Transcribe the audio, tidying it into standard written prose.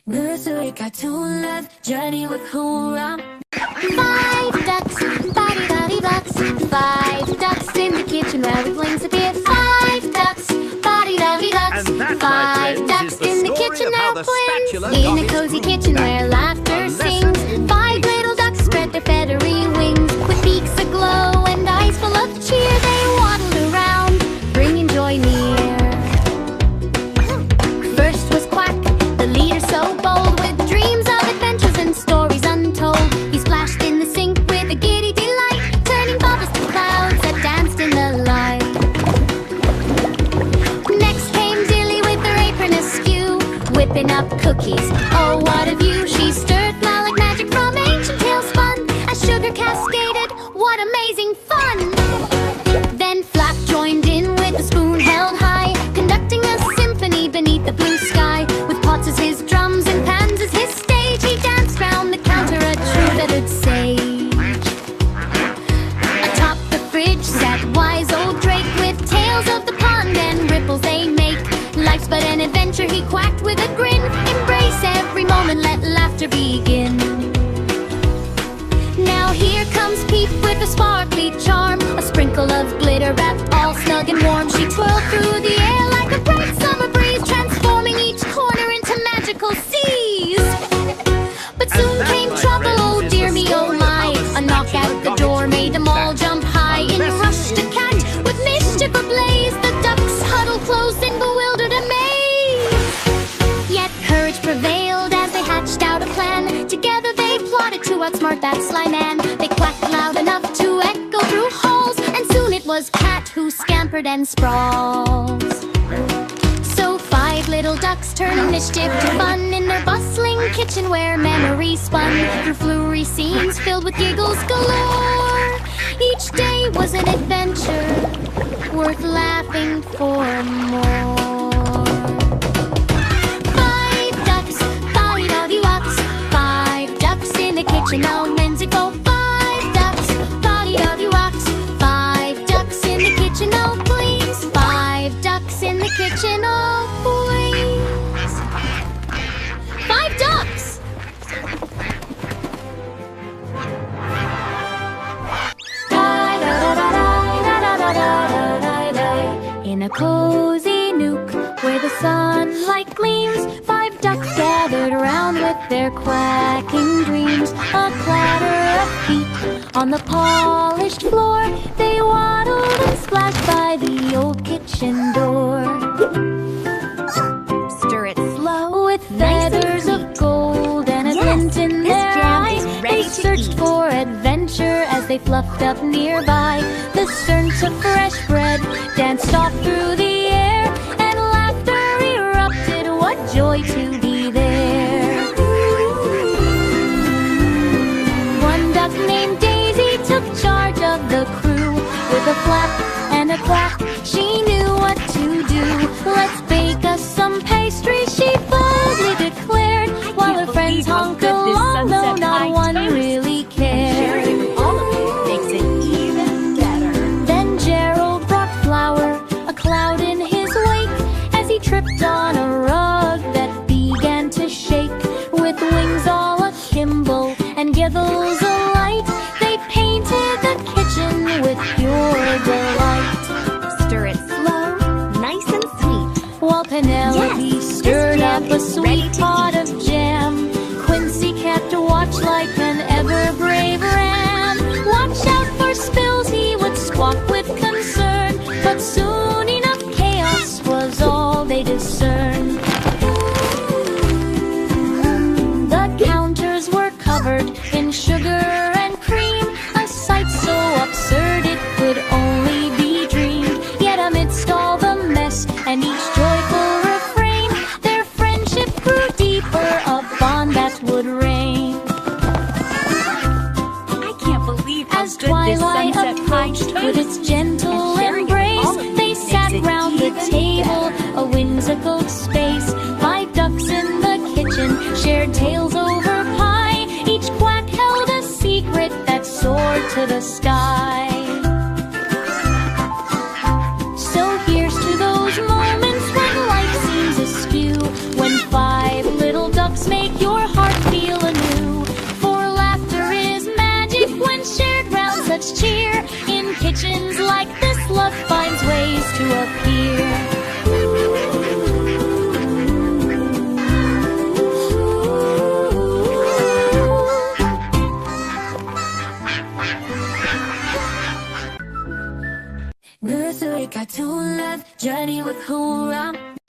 Nursery cartoon love journey with Hoorah. 5 ducks, body ducks. 5 ducks in the kitchen where we flings a bit. 5 ducks, body ducks. And that, my 5 friends, ducks is the in the story kitchen of how now the twins. spatula In got a its cozy food kitchen back. where laughter A sings. lesson in 5 being little ducks true. spread their feathery wings. With beaks aglow and eyes full of cheer, they waddle around, bringing joy near. First was Quack, the leader so bold, with dreams of adventures and stories untold. He splashed in the sink with a giddy delight, turning bubbles to clouds that danced in the light. Next came Dilly with her apron askew, whipping up cookies. Oh, what a view! She stirred flour like magic from ancient tales spun. As sugar cascaded, what amazing fun! Then Flap joined in with the spoon held high, conducting a symphony beneath the blue sky. With pots as his drums and pans as his stage, he danced round the counter a true-fitted sage. Atop the fridge sat wise old Drake, with tales of the pond and ripples they make. Life's but an adventure, he quacked with a grin. Embrace every moment, let laughter begin. Now here comes Peep with a sparkly charm, a sprinkle of glitter wrapped all snug and warm. She twirled through the air like a bright summer breeze, transforming each corner into magical seas. But soon that, came my trouble, friends, oh is dear the me, oh story of my. how the A knock spatula at the got door its made food them all back. jump high. A In lesson rushed a in cat with mischief ablaze. The ducks huddled close in bewildered amaze. Yet courage prevailed as they hatched out a plan. Together they plotted to outsmart that sly man. They quacked loud enough to echo through halls, and soon it was Cat who scampered and sprawls. So 5 little ducks turned mischief to fun in their bustling kitchen where memories spun through flurry scenes filled with giggles galore. Each day was an adventure worth laughing for more. 5 ducks, body ducks. 5 ducks in the kitchen, oh men's it go. 5 ducks, body ducks. 5 ducks in the kitchen, oh please. 5 ducks in the kitchen, oh please. 5 ducks! In a cozy nook where the sunlight gleams, 5 ducks gathered around with their quacking dreams. A clatter of feet on the polished floor, they waddled and splashed by the old kitchen door. Stir it slow. With feathers of gold and a glint in their eyes, they searched for adventure as they fluffed up nearby. The scent of fresh bread danced off through the air, and laughter erupted. What joy to be there! One duck named Daisy took charge of the crew. With a flap and a quack, she knew what to do. Let's bake us some pastry, she boldly declared, while her friends honked along, though not one really cared. Sharing with all of you makes it even better. Then Gerald brought flour, a cloud in his wake, as he tripped on a rug that began to shake. With wings all akimbo and giggles alight, they painted the kitchen with pure delight. Stir it slow, nice and sweet. While Penelope Yes, stirred this up jam a is ready sweet to pot eat. of jam, Quincy kept watch like an ever-brave ram. Watch out for spills, he would squawk with concern, but soon enough chaos was all they discerned. The counters were covered in sugar and cream, a sight so absurd it could only be dreamed. Yet amidst all the mess and each joyful refrain, their friendship grew deeper, a bond that would reign. I can't believe how As good this twilight sunset pie approached with tastes. its gentle And sharing it with embrace, all of you they makes sat it round the even table, better. a whimsical space. 5 ducks in the kitchen shared tales over pie. Each quack held a secret that soared to the sky. So here's to those moments when life seems askew, when 5 little ducks made much cheer. In kitchens like this, love finds ways to appear. Nursery cartoon love, journey with Hoorah.